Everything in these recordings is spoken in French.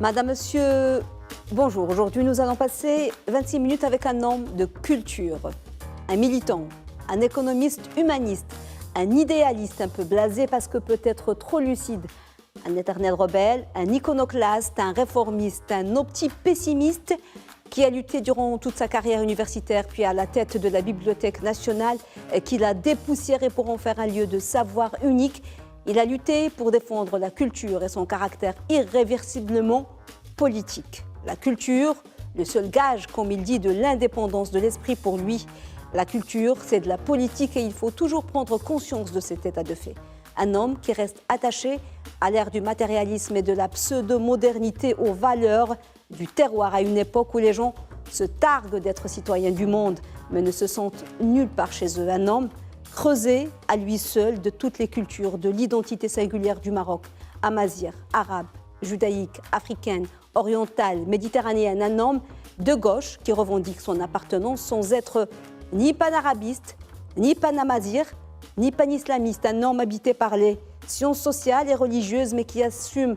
Madame, Monsieur, bonjour. Aujourd'hui, nous allons passer 26 minutes avec un homme de culture, un militant, un économiste humaniste, un idéaliste un peu blasé parce que peut-être trop lucide, un éternel rebelle, un iconoclaste, un réformiste, un opti-pessimiste qui a lutté durant toute sa carrière universitaire, puis à la tête de la Bibliothèque nationale, qu'il a dépoussiéré pour en faire un lieu de savoir unique. Il a lutté pour défendre la culture et son caractère irréversiblement politique. La culture, le seul gage, comme il dit, de l'indépendance de l'esprit pour lui. La culture, c'est de la politique et il faut toujours prendre conscience de cet état de fait. Un homme qui reste attaché à l'ère du matérialisme et de la pseudo-modernité aux valeurs du terroir, à une époque où les gens se targuent d'être citoyens du monde, mais ne se sentent nulle part chez eux. Un homme creusé à lui seul de toutes les cultures, de l'identité singulière du Maroc, amazigh, arabe, judaïque, africaine, orientale, méditerranéenne. Un homme de gauche qui revendique son appartenance sans être ni panarabiste, ni panamazigh, ni panislamiste. Un homme habité par les sciences sociales et religieuses, mais qui assume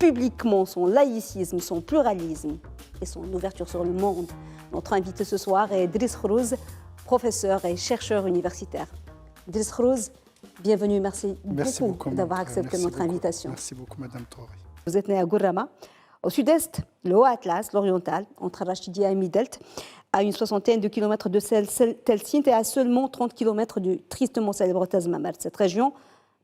publiquement son laïcisme, son pluralisme et son ouverture sur le monde. Notre invité ce soir est Driss Khrouz, professeur et chercheur universitaire. Driss Khrouz, bienvenue, merci beaucoup d'avoir accepté notre invitation. Merci beaucoup, Madame Traoré. Vous êtes né à Gourama, au sud-est, le Haut-Atlas, l'oriental, entre Rachidia et Midelt, à une soixantaine de kilomètres de Telsint et à seulement 30 kilomètres du tristement célèbre Tazmamert. Cette région,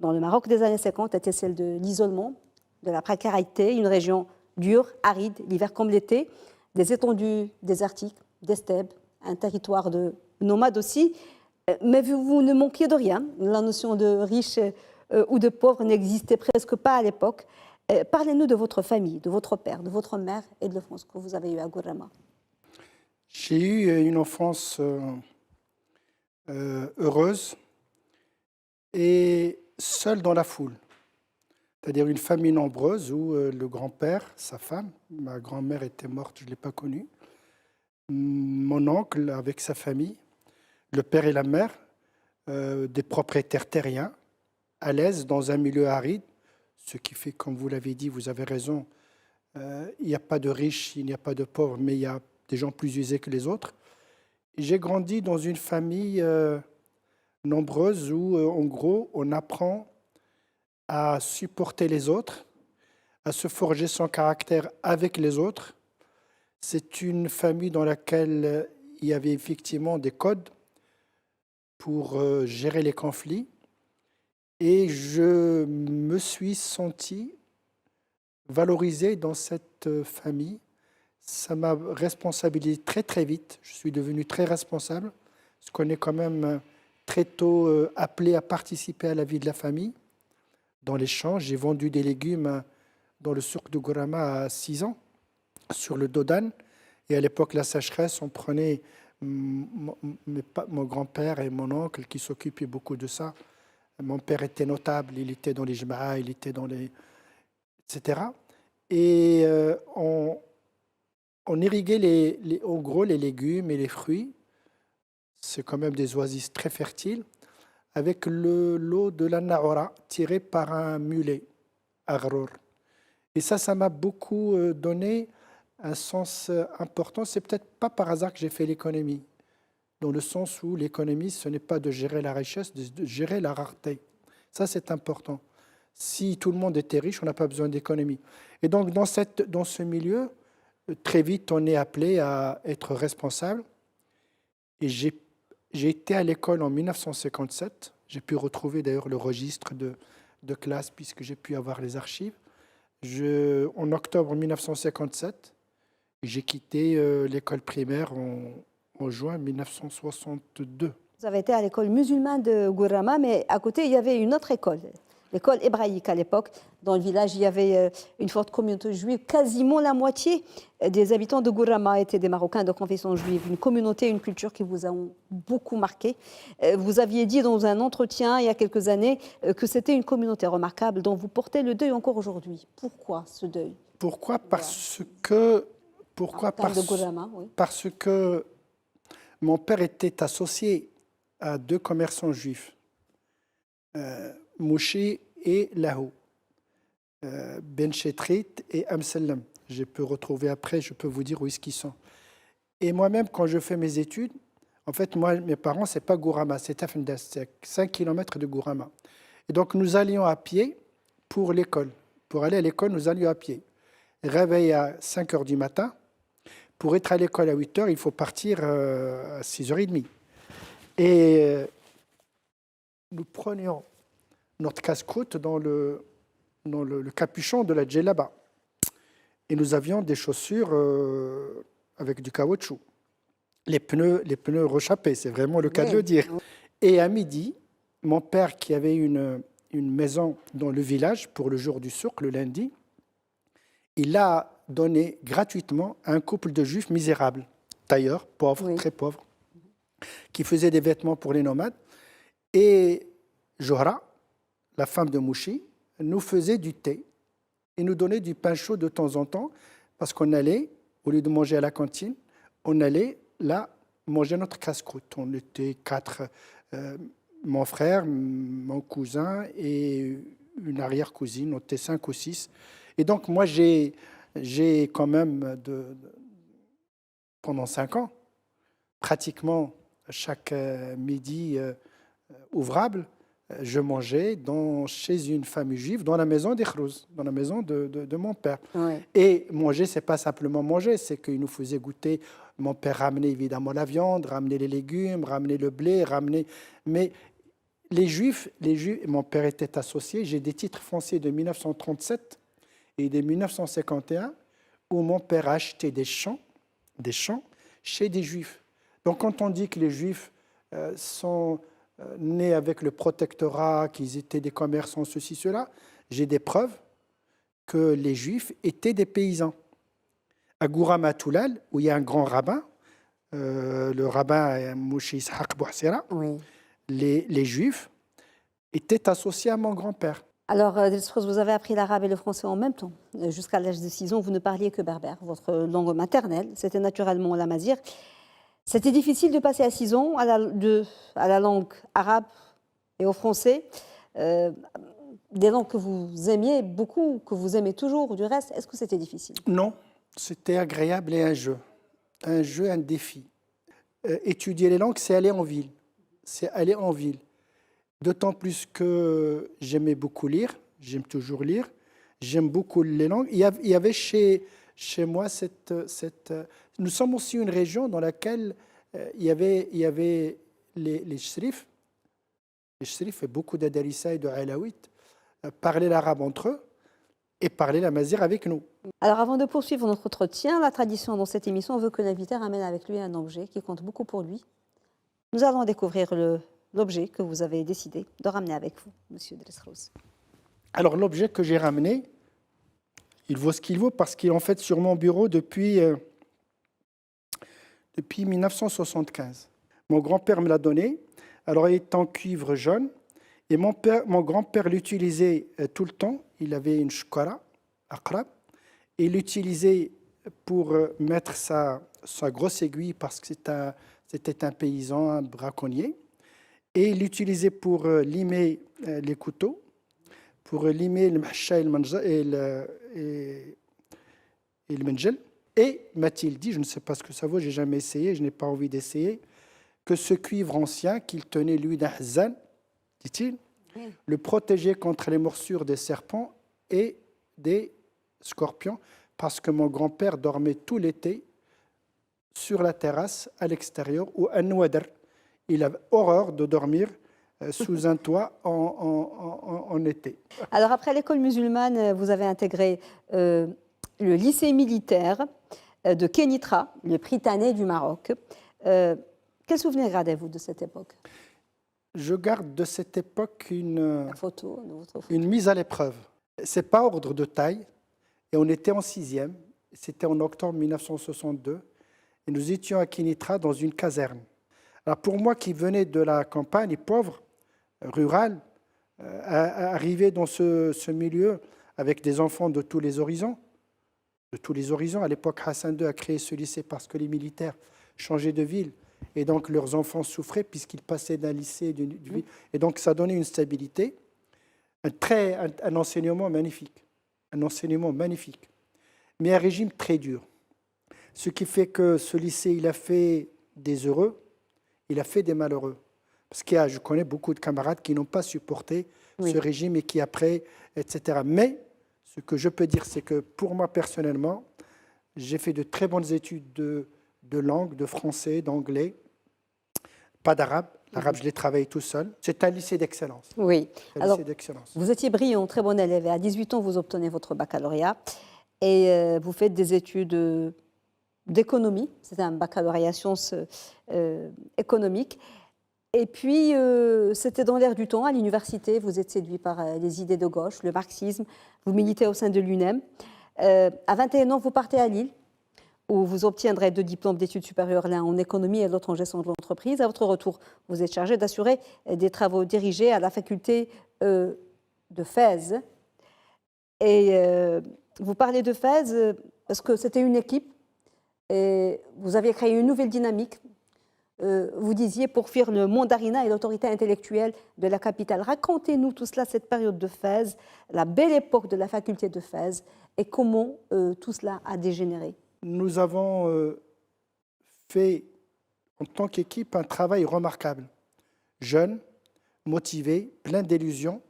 dans le Maroc des années 50, était celle de l'isolement, de la précarité, une région dure, aride, l'hiver comme l'été, des étendues désertiques, des steppes, un territoire de nomades aussi. Mais vous ne manquiez de rien. La notion de riche ou de pauvre n'existait presque pas à l'époque. Parlez-nous de votre famille, de votre père, de votre mère et de l'enfance que vous avez eue à Gourama. J'ai eu une enfance heureuse et seule dans la foule. C'est-à-dire une famille nombreuse où le grand-père, sa femme, ma grand-mère était morte, je ne l'ai pas connue, mon oncle avec sa famille, le père et la mère, des propriétaires terriens, à l'aise dans un milieu aride, ce qui fait, comme vous l'avez dit, vous avez raison, il n'y a pas de riches, il n'y a pas de pauvres, mais il y a des gens plus aisés que les autres. J'ai grandi dans une famille nombreuse où, en gros, on apprend à supporter les autres, à se forger son caractère avec les autres. C'est une famille dans laquelle il y avait effectivement des codes pour gérer les conflits. Et je me suis senti valorisé dans cette famille. Ça m'a responsabilisé très très vite. Je suis devenu très responsable, parce qu'on est quand même très tôt appelé à participer à la vie de la famille. Dans les champs, j'ai vendu des légumes dans le souk de Gourama à 6 ans, sur le dos d'âne. Et à l'époque, la sécheresse, on prenait mon grand-père et mon oncle qui s'occupaient beaucoup de ça. Mon père était notable, il était dans les jma'a, il était dans les... etc. Et on irriguait en gros les légumes et les fruits. C'est quand même des oasis très fertiles, avec l'eau de la Naoura tirée par un mulet, Aghrour. Et ça m'a beaucoup donné un sens important. C'est peut-être pas par hasard que j'ai fait l'économie, dans le sens où l'économie, ce n'est pas de gérer la richesse, de gérer la rareté. Ça, c'est important. Si tout le monde était riche, on n'a pas besoin d'économie. Et donc, dans ce milieu, très vite, on est appelé à être responsable. Et j'ai été à l'école en 1957. J'ai pu retrouver d'ailleurs le registre de classe puisque j'ai pu avoir les archives. En octobre 1957, j'ai quitté l'école primaire en juin 1962. Vous avez été à l'école musulmane de Gourama, mais à côté, il y avait une autre école, l'école hébraïque à l'époque. Dans le village, il y avait une forte communauté juive. Quasiment la moitié des habitants de Gourama étaient des Marocains de confession juive. Une communauté, une culture qui vous a beaucoup marqué. Vous aviez dit dans un entretien il y a quelques années que c'était une communauté remarquable dont vous portez le deuil encore aujourd'hui. Pourquoi ce deuil? Pourquoi? Parce que mon père était associé à 2 commerçants juifs, Mouché et Lahou. Ben Chetrit et Amselem. Je peux retrouver après, je peux vous dire où est-ce qu'ils sont. Et moi-même, quand je fais mes études, en fait, moi, mes parents, c'est pas Gourama, c'est Tafndas, c'est 5 km de Gourama. Et donc, nous allions à pied pour l'école. Pour aller à l'école, nous allions à pied. Réveil à 5 heures du matin. Pour être à l'école à 8 heures, il faut partir à 6h30. Et nous prenions notre casse-croûte dans le capuchon de la djellaba. Et nous avions des chaussures avec du caoutchouc. Les pneus rechappés, c'est vraiment le cas de le dire. Et à midi, mon père, qui avait une maison dans le village pour le jour du souk, le lundi, il l'a donné gratuitement à un couple de juifs misérables, tailleurs, pauvres, très pauvres, qui faisaient des vêtements pour les nomades. Et Johra, la femme de Mouchi, nous faisait du thé et nous donnait du pain chaud de temps en temps parce qu'on allait, au lieu de manger à la cantine, on allait là manger notre casse-croûte. On était 4, mon frère, mon cousin et une arrière-cousine, on était 5 ou 6. Et donc moi j'ai quand même, pendant 5 ans, pratiquement chaque midi ouvrable, je mangeais chez une famille juive, dans la maison des Khrouz, dans la maison de mon père. Et manger, ce n'est pas simplement manger, c'est qu'il nous faisait goûter. Mon père ramenait évidemment la viande, ramenait les légumes, ramenait le blé, Mais les Juifs, mon père était associé, j'ai des titres fonciers de 1937 et de 1951 où mon père achetait des champs chez des Juifs. Donc quand on dit que les Juifs sont nés avec le protectorat, qu'ils étaient des commerçants, ceci, cela, j'ai des preuves que les Juifs étaient des paysans. À Gourama Toulal, où il y a un grand rabbin, le rabbin Mouchi Ishaq Bouhassira, les Juifs étaient associés à mon grand-père. Alors, Delspros, vous avez appris l'arabe et le français en même temps. Jusqu'à l'âge de 6 ans, vous ne parliez que berbère. Votre langue maternelle, c'était naturellement l'amazigh. C'était difficile de passer à 6 ans à la langue arabe et au français, des langues que vous aimiez beaucoup, que vous aimez toujours, du reste. Est-ce que c'était difficile? Non, c'était agréable et un jeu, un défi. Étudier les langues, c'est aller en ville. D'autant plus que j'aimais beaucoup lire, j'aime toujours lire, j'aime beaucoup les langues. Il y avait chez moi nous sommes aussi une région dans laquelle il y avait les shrifs. Les shrifs et beaucoup d'Adarissa et de Alaouites parlaient l'arabe entre eux et parlaient l'amazigh avec nous. Alors avant de poursuivre notre entretien, la tradition dans cette émission veut que l'invité ramène avec lui un objet qui compte beaucoup pour lui. Nous allons découvrir l'objet que vous avez décidé de ramener avec vous, Monsieur Delspros. Alors l'objet que j'ai ramené, il vaut ce qu'il vaut parce qu'il est en fait sur mon bureau depuis 1975. Mon grand-père me l'a donné. Alors il est en cuivre jaune et mon grand-père l'utilisait tout le temps. Il avait une shkara, aqrab, et il l'utilisait pour mettre sa grosse aiguille parce que c'était un paysan, un braconnier. Et il l'utilisait pour limer les couteaux, pour limer le mahcha et le menjel. Et m'a-t-il dit, je ne sais pas ce que ça vaut, je n'ai jamais essayé, je n'ai pas envie d'essayer, que ce cuivre ancien qu'il tenait lui d'un hazan, dit-il, le protégeait contre les morsures des serpents et des scorpions, parce que mon grand-père dormait tout l'été sur la terrasse à l'extérieur ou à Nouadr. Il avait horreur de dormir sous un toit en été. Alors après l'école musulmane, vous avez intégré le lycée militaire de Kénitra, le Prytanée du Maroc. Quel souvenir gardez-vous de cette époque? Je garde de cette époque une photo. Mise à l'épreuve. Ce n'est pas ordre de taille. Et on était en 6e. C'était en octobre 1962. Et nous étions à Kénitra dans une caserne. Alors pour moi qui venais de la campagne pauvre, rurale, arriver dans ce milieu avec des enfants de tous les horizons, à l'époque, Hassan II a créé ce lycée parce que les militaires changeaient de ville et donc leurs enfants souffraient puisqu'ils passaient d'un lycée, d'une ville. Et donc ça donnait une stabilité, un enseignement magnifique. un enseignement magnifique, mais un régime très dur. Ce qui fait que ce lycée, il a fait des heureux, il a fait des malheureux. Parce que je connais beaucoup de camarades qui n'ont pas supporté ce régime et qui après, etc. Mais ce que je peux dire, c'est que pour moi personnellement, j'ai fait de très bonnes études de langue, de français, d'anglais, pas d'arabe. L'arabe, je l'ai travaillé tout seul. C'est un lycée d'excellence. Oui. Alors, lycée d'excellence. Vous étiez brillant, très bon élève. Et à 18 ans, vous obtenez votre baccalauréat. Et vous faites des études d'économie. C'était un baccalauréat sciences économiques. Et puis, c'était dans l'air du temps, à l'université. Vous êtes séduit par les idées de gauche, le marxisme. Vous militez au sein de l'UNEM. À 21 ans, vous partez à Lille, où vous obtiendrez 2 diplômes d'études supérieures, l'un en économie et l'autre en gestion de l'entreprise. À votre retour, vous êtes chargé d'assurer des travaux dirigés à la faculté de Fès. Et vous parlez de Fès parce que c'était une équipe et vous aviez créé une nouvelle dynamique. Vous disiez pour fuir le mandarinat et l'autorité intellectuelle de la capitale. Racontez-nous tout cela, cette période de Fès, la belle époque de la faculté de Fès et comment tout cela a dégénéré. Nous avons fait, en tant qu'équipe, un travail remarquable. Jeunes, motivés, plein d'illusions,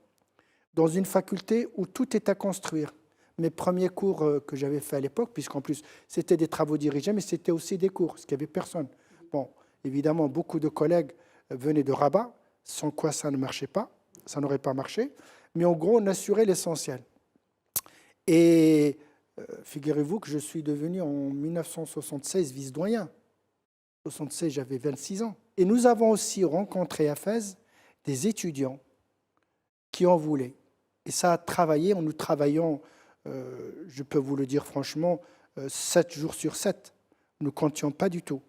dans une faculté où tout est à construire. Mes premiers cours que j'avais faits à l'époque, puisqu'en plus, c'était des travaux dirigés, mais c'était aussi des cours, parce qu'il n'y avait personne. Bon, évidemment, beaucoup de collègues venaient de Rabat, sans quoi ça ne marchait pas, ça n'aurait pas marché, mais en gros, on assurait l'essentiel. Et figurez-vous que je suis devenu en 1976 vice-doyen. En 1976, j'avais 26 ans. Et nous avons aussi rencontré à Fès des étudiants qui en voulaient. Et ça a travaillé, nous travaillions, je peux vous le dire franchement, 7 jours sur 7. Nous ne comptions pas du tout.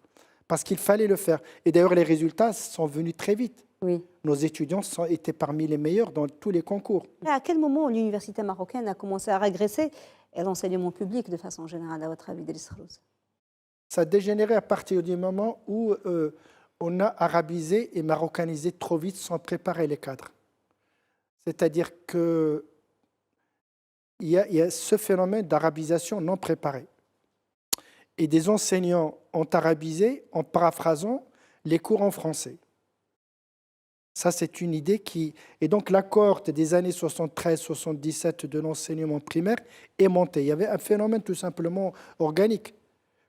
Parce qu'il fallait le faire. Et d'ailleurs, les résultats sont venus très vite. Oui. Nos étudiants étaient parmi les meilleurs dans tous les concours. Et à quel moment l'université marocaine a commencé à régresser et l'enseignement public de façon générale, à votre avis, Driss Khalouz? Ça a dégénéré à partir du moment où on a arabisé et marocanisé trop vite sans préparer les cadres. C'est-à-dire qu'il y a ce phénomène d'arabisation non préparée. Et des enseignants ont arabisé en paraphrasant les cours en français. Ça, c'est une idée qui... Et donc, la cohorte des années 73-77 de l'enseignement primaire est montée. Il y avait un phénomène tout simplement organique.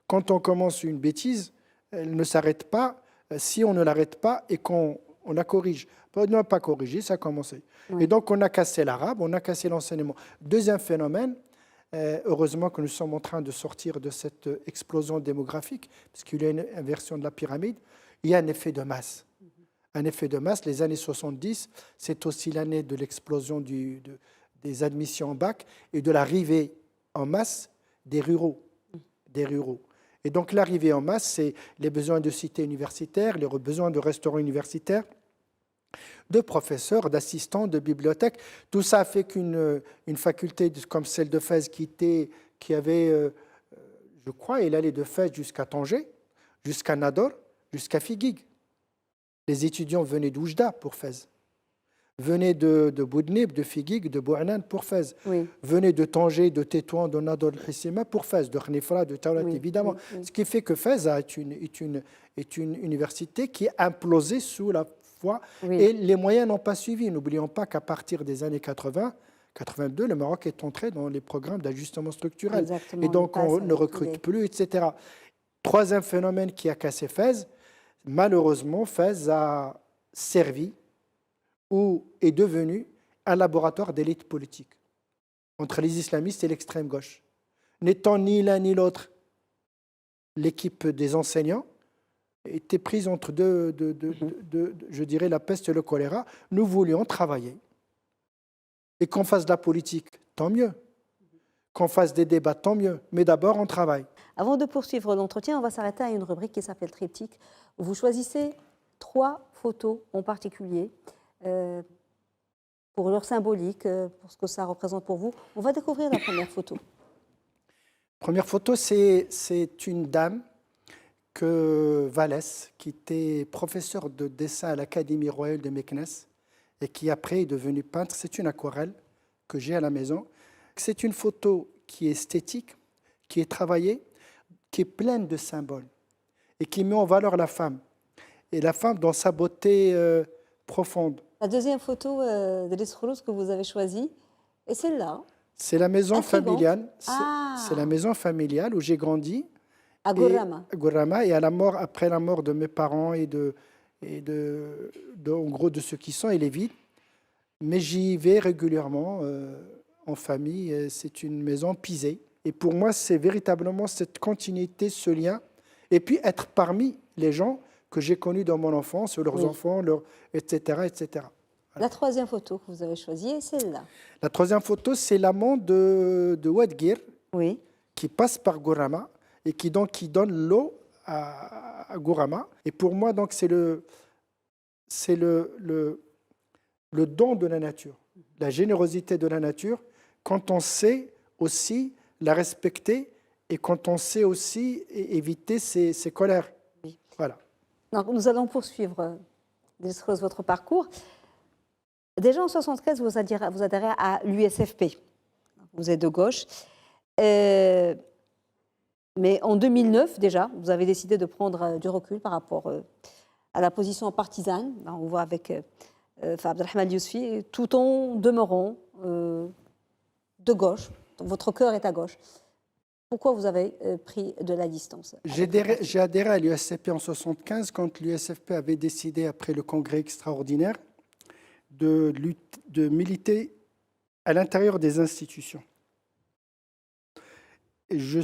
Quand on commence une bêtise, elle ne s'arrête pas si on ne l'arrête pas et qu'on la corrige. On n'a pas corrigé, ça a commencé. Oui. Et donc, on a cassé l'arabe, on a cassé l'enseignement. Deuxième phénomène, heureusement que nous sommes en train de sortir de cette explosion démographique, parce qu'il y a une inversion de la pyramide, il y a un effet de masse. Un effet de masse, les années 70, c'est aussi l'année de l'explosion des admissions en bac et de l'arrivée en masse des ruraux. Et donc l'arrivée en masse, c'est les besoins de cités universitaires, les besoins de restaurants universitaires, de professeurs, d'assistants, de bibliothèques. Tout ça a fait qu'une faculté comme celle de Fès qui avait, je crois, elle allait de Fès jusqu'à Tanger, jusqu'à Nador, jusqu'à Figuig. Les étudiants venaient d'Oujda pour Fès, venaient de Boudnib, de Figuig, de Bouanan pour Fès, venaient de Tanger, de Tétouan, de Nador al-Hissima pour Fès, de Khnifra, de Taoulat, évidemment. Ce qui fait que Fès est une université qui a implosé sous la foi et les moyens n'ont pas suivi. N'oublions pas qu'à partir des années 80, 82, le Maroc est entré dans les programmes d'ajustement structurel. Exactement, et donc on ne recrute plus, etc. Troisième phénomène qui a cassé Fès, malheureusement, Fès a servi ou est devenu un laboratoire d'élite politique entre les islamistes et l'extrême gauche. N'étant ni l'un ni l'autre, l'équipe des enseignants était prise entre je dirais, la peste et le choléra. Nous voulions travailler. Et qu'on fasse de la politique, tant mieux. Qu'on fasse des débats, tant mieux. Mais d'abord, on travaille. Avant de poursuivre l'entretien, on va s'arrêter à une rubrique qui s'appelle Triptyque. Vous choisissez 3 photos en particulier pour leur symbolique, pour ce que ça représente pour vous. On va découvrir la première photo. Première photo, c'est une dame Vallès, qui était professeur de dessin à l'Académie royale de Meknès et qui après est devenue peintre. C'est une aquarelle que j'ai à la maison. c'est une photo qui est esthétique, qui est travaillée, qui est pleine de symboles et qui met en valeur la femme. Et la femme dans sa beauté profonde. La deuxième photo de l'Esroulos que vous avez choisie, et celle-là, C'est la maison intrigante. familiale. Ah. C'est la maison familiale où j'ai grandi. À Gourama. À Gourama, et après la mort de mes parents et en gros de ceux qui sont, elle est vide. Mais j'y vais régulièrement en famille. C'est une maison pisée. Et pour moi, c'est véritablement cette continuité, ce lien. Et puis être parmi les gens que j'ai connus dans mon enfance, leurs enfants, etc., etc. La troisième photo que vous avez choisie est celle-là. La troisième photo, c'est l'amant de Ouadguir, Oui. qui passe par Gourama et qui donne l'eau à Gourama. Et pour moi, donc, c'est le don de la nature, la générosité de la nature, quand on sait aussi la respecter et quand on sait aussi éviter ses colères. Oui. Voilà. Donc, nous allons poursuivre votre parcours. Déjà en 1973, vous adhérez à l'USFP. Vous êtes de gauche. Mais en 2009, déjà, vous avez décidé de prendre du recul par rapport à la position partisane. On voit avec Abdelrahman Yousfi, tout en demeurant de gauche. Votre cœur est à gauche. Pourquoi vous avez pris de la distance? J'ai adhéré à l'USFP en 1975 quand l'USFP avait décidé, après le congrès extraordinaire, de militer à l'intérieur des institutions. Et je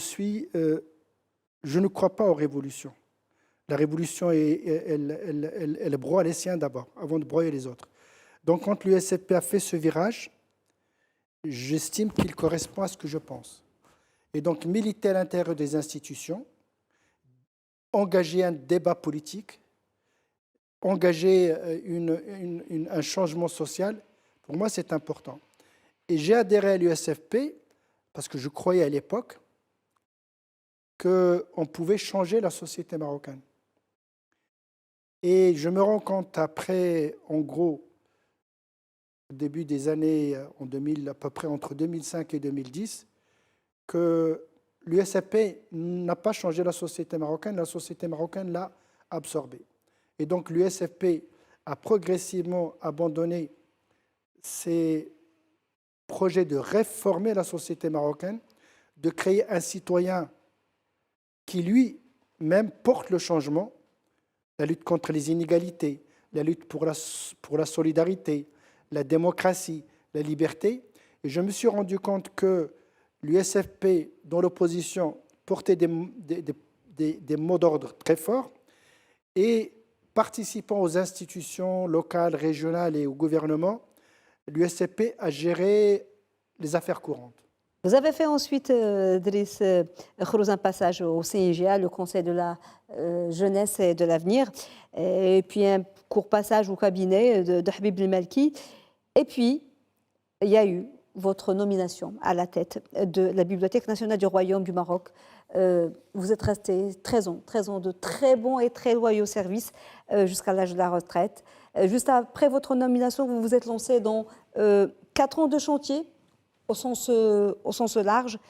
ne crois pas aux révolutions. La révolution, elle broie les siens d'abord, avant de broyer les autres. Donc quand l'USFP a fait ce virage, j'estime qu'il correspond à ce que je pense. Et donc militer à l'intérieur des institutions, engager un débat politique, engager un changement social, pour moi c'est important. Et j'ai adhéré à l'USFP parce que je croyais à l'époque qu'on pouvait changer la société marocaine. Et je me rends compte après, en gros, au début des années, en 2000, à peu près entre 2005 et 2010, que l'USFP n'a pas changé la société marocaine l'a absorbée. Et donc l'USFP a progressivement abandonné ses projets de réformer la société marocaine, de créer un citoyen qui lui-même porte le changement, la lutte contre les inégalités, la lutte pour la solidarité, la démocratie, la liberté. Et je me suis rendu compte que l'USFP, dans l'opposition, portait des mots d'ordre très forts et participant aux institutions locales, régionales et au gouvernement, l'USFP a géré les affaires courantes. Vous avez fait ensuite, Driss Khourouz, un passage au CIGA, le Conseil de la jeunesse et de l'avenir, et puis un court passage au cabinet de Habib El Malki. Et puis, il y a eu votre nomination à la tête de la Bibliothèque nationale du Royaume du Maroc. Vous êtes resté 13 ans de très bons et très loyaux services jusqu'à l'âge de la retraite. Juste après votre nomination, vous vous êtes lancé dans 4 ans de chantier au sens large,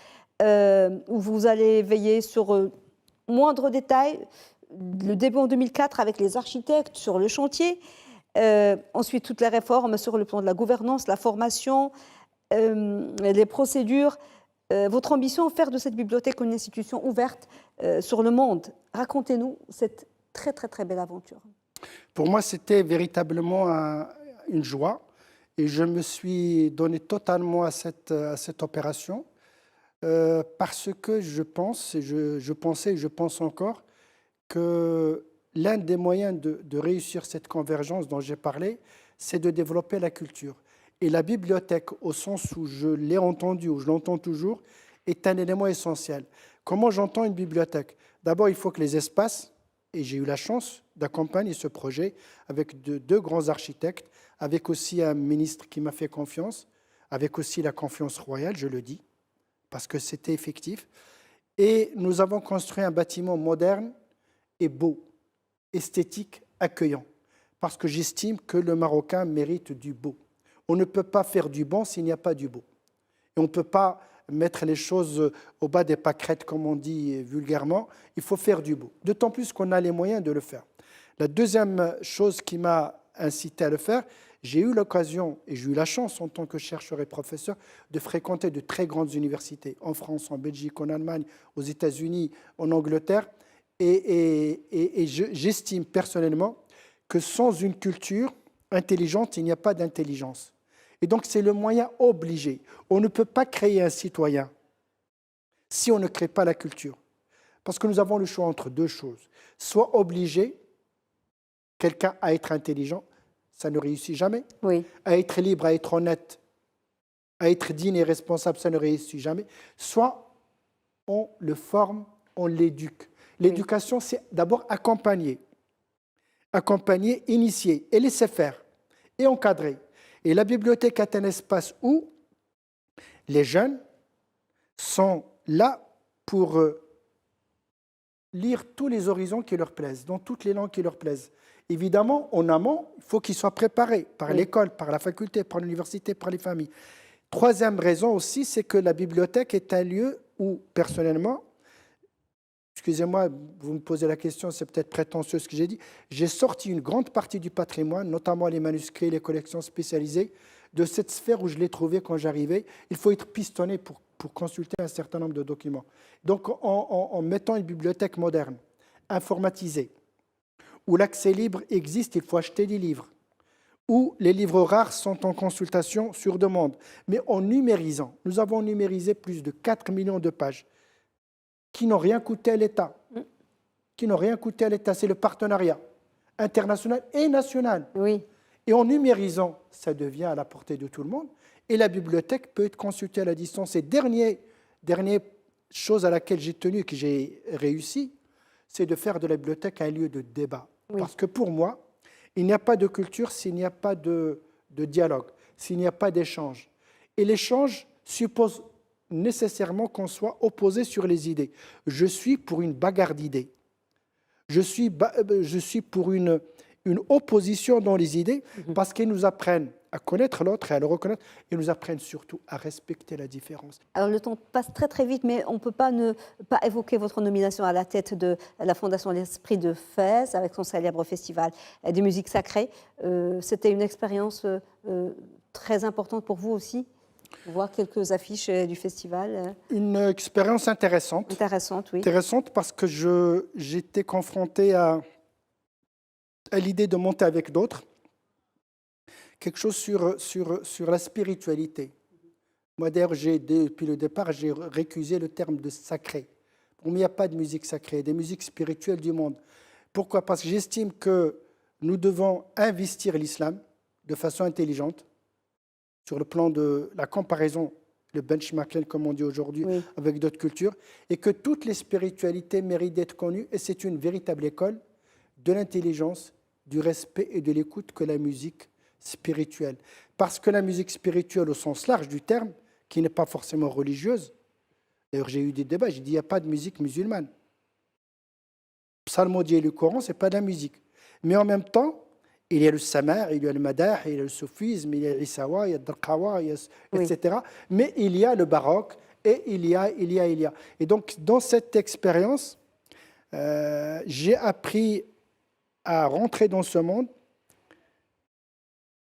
où vous allez veiller sur moindre détail. Le début en 2004 avec les architectes sur le chantier. Ensuite, toutes les réformes sur le plan de la gouvernance, la formation, les procédures. Votre ambition, faire de cette bibliothèque une institution ouverte sur le monde. Racontez-nous cette très, très, très belle aventure. Pour moi, c'était véritablement une joie. Et je me suis donné totalement à cette opération parce que je pensais et je pense encore que l'un des moyens de réussir cette convergence dont j'ai parlé, c'est de développer la culture. Et la bibliothèque, au sens où je l'ai entendu, où je l'entends toujours, est un élément essentiel. Comment j'entends une bibliothèque? D'abord, il faut que les espaces, et j'ai eu la chance d'accompagner ce projet avec deux grands architectes, avec aussi un ministre qui m'a fait confiance, avec aussi la confiance royale, je le dis, parce que c'était effectif. Et nous avons construit un bâtiment moderne et beau, esthétique, accueillant, parce que j'estime que le Marocain mérite du beau. On ne peut pas faire du bon s'il n'y a pas du beau. Et on ne peut pas mettre les choses au bas des pâquerettes, comme on dit vulgairement. Il faut faire du beau, d'autant plus qu'on a les moyens de le faire. La deuxième chose qui m'a incité à le faire, j'ai eu l'occasion, et j'ai eu la chance en tant que chercheur et professeur, de fréquenter de très grandes universités, en France, en Belgique, en Allemagne, aux États-Unis, en Angleterre. Et j'estime personnellement que sans une culture intelligente, il n'y a pas d'intelligence. Et donc, c'est le moyen obligé. On ne peut pas créer un citoyen si on ne crée pas la culture. Parce que nous avons le choix entre deux choses. Soit obliger quelqu'un à être intelligent, ça ne réussit jamais. Oui. À être libre, à être honnête, à être digne et responsable, ça ne réussit jamais. Soit on le forme, on l'éduque. L'éducation, c'est d'abord accompagner, initier et laisser faire et encadrer. Et la bibliothèque est un espace où les jeunes sont là pour lire tous les horizons qui leur plaisent, dans toutes les langues qui leur plaisent. Évidemment, en amont, il faut qu'ils soient préparés par l'école, par la faculté, par l'université, par les familles. Troisième raison aussi, c'est que la bibliothèque est un lieu où, personnellement, excusez-moi, vous me posez la question, c'est peut-être prétentieux ce que j'ai dit, j'ai sorti une grande partie du patrimoine, notamment les manuscrits, les collections spécialisées, de cette sphère où je l'ai trouvé quand j'arrivais. Il faut être pistonné pour consulter un certain nombre de documents. Donc, en mettant une bibliothèque moderne, informatisée, où l'accès libre existe, il faut acheter des livres, où les livres rares sont en consultation sur demande, mais en numérisant. Nous avons numérisé plus de 4 millions de pages qui n'ont rien coûté à l'État. Qui n'ont rien coûté à l'État, c'est le partenariat international et national. Oui. Et en numérisant, ça devient à la portée de tout le monde. Et la bibliothèque peut être consultée à la distance. Et dernière chose à laquelle j'ai tenu et que j'ai réussi, c'est de faire de la bibliothèque un lieu de débat. Oui. Parce que pour moi, il n'y a pas de culture s'il n'y a pas de dialogue, s'il n'y a pas d'échange. Et l'échange suppose nécessairement qu'on soit opposé sur les idées. Je suis pour une bagarre d'idées. Je suis pour une opposition dans les idées parce qu'ils nous apprennent à connaître l'autre et à le reconnaître et nous apprennent surtout à respecter la différence. Alors le temps passe très très vite, mais on ne peut pas ne pas évoquer votre nomination à la tête de la Fondation L'Esprit de Fès avec son célèbre festival de musique sacrée. C'était une expérience très importante pour vous aussi, voir quelques affiches du festival. Une expérience intéressante. Intéressante, oui. Intéressante parce que j'étais confronté à l'idée de monter avec d'autres quelque chose sur la spiritualité. Moi, d'ailleurs, depuis le départ, j'ai récusé le terme de sacré. Pour moi, il n'y a pas de musique sacrée, des musiques spirituelles du monde. Pourquoi ? Parce que j'estime que nous devons investir l'islam de façon intelligente sur le plan de la comparaison, le benchmarking, comme on dit aujourd'hui, oui, avec d'autres cultures, et que toutes les spiritualités méritent d'être connues, et c'est une véritable école de l'intelligence, du respect et de l'écoute que la musique spirituelle. Parce que la musique spirituelle, au sens large du terme, qui n'est pas forcément religieuse, d'ailleurs j'ai eu des débats, j'ai dit il n'y a pas de musique musulmane. Psalmodier le Coran, ce n'est pas de la musique. Mais en même temps, il y a le samar, il y a le madah, il y a le soufisme, il y a l'issawa, il y a le darqawa, etc. Oui. Mais il y a le baroque et il y a. Et donc, dans cette expérience, j'ai appris à rentrer dans ce monde,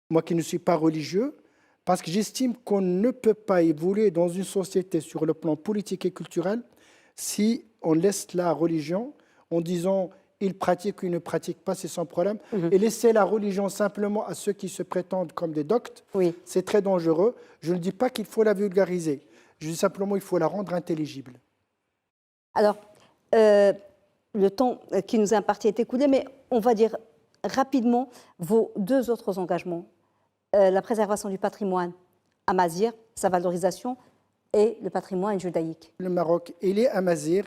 moi qui ne suis pas religieux, parce que j'estime qu'on ne peut pas évoluer dans une société sur le plan politique et culturel si on laisse la religion en disant il pratique ou il ne pratique pas, c'est son problème. Et laisser la religion simplement à ceux qui se prétendent comme des doctes, oui, c'est très dangereux. Je ne dis pas qu'il faut la vulgariser, je dis simplement qu'il faut la rendre intelligible. Alors, le temps qui nous est imparti est écoulé, mais on va dire rapidement vos deux autres engagements. La préservation du patrimoine amazigh, sa valorisation, et le patrimoine judaïque. Le Maroc, il est amazigh,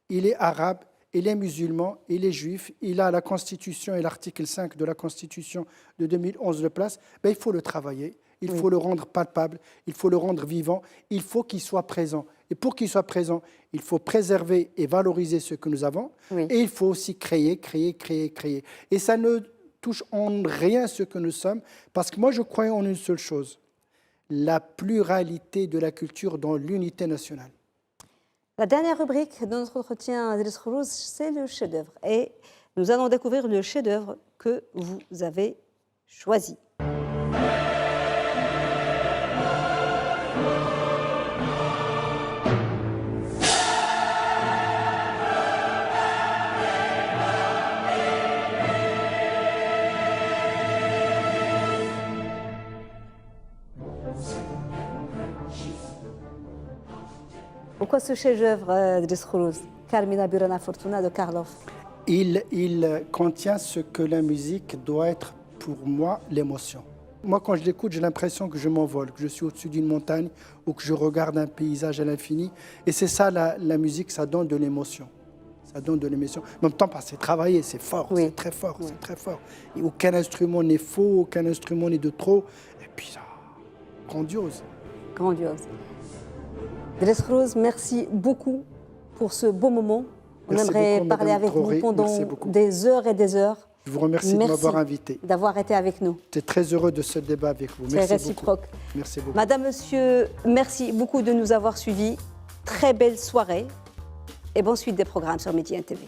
il est arabe, il est musulman, il est juif, il a la Constitution et l'article 5 de la Constitution de 2011 de place. Ben, il faut le travailler, il faut le rendre palpable, il faut le rendre vivant, il faut qu'il soit présent. Et pour qu'il soit présent, il faut préserver et valoriser ce que nous avons, et il faut aussi créer. Et ça ne touche en rien ce que nous sommes, parce que moi je crois en une seule chose. la pluralité de la culture dans l'unité nationale. La dernière rubrique de notre entretien, Idriss Khourouz, c'est le chef-d'œuvre. Et nous allons découvrir le chef-d'œuvre que vous avez choisi. Pourquoi ce chef-d'œuvre, Idriss Khourouz, Carmina Burana Fortuna de Karloff? Il contient ce que la musique doit être pour moi, l'émotion. Moi, quand je l'écoute, j'ai l'impression que je m'envole, que je suis au-dessus d'une montagne ou que je regarde un paysage à l'infini. Et c'est ça, la musique, ça donne de l'émotion. Ça donne de l'émotion. En même temps, c'est travaillé, c'est fort, Oui. c'est très fort, c'est très fort. Et aucun instrument n'est faux, aucun instrument n'est de trop. Et puis, ça, grandiose. Grandiose. Idriss Khourouz, merci beaucoup pour ce beau moment. On Merci aimerait beaucoup, parler Madame avec Traoré. vous pendant Merci beaucoup. des heures et des heures. Je vous remercie de m'avoir invité. D'avoir été avec nous. J'étais très heureux de ce débat avec vous. C'est Merci réciproque. beaucoup. Merci beaucoup. Madame, Monsieur, merci beaucoup de nous avoir suivis. Très belle soirée et bonne suite des programmes sur Média TV.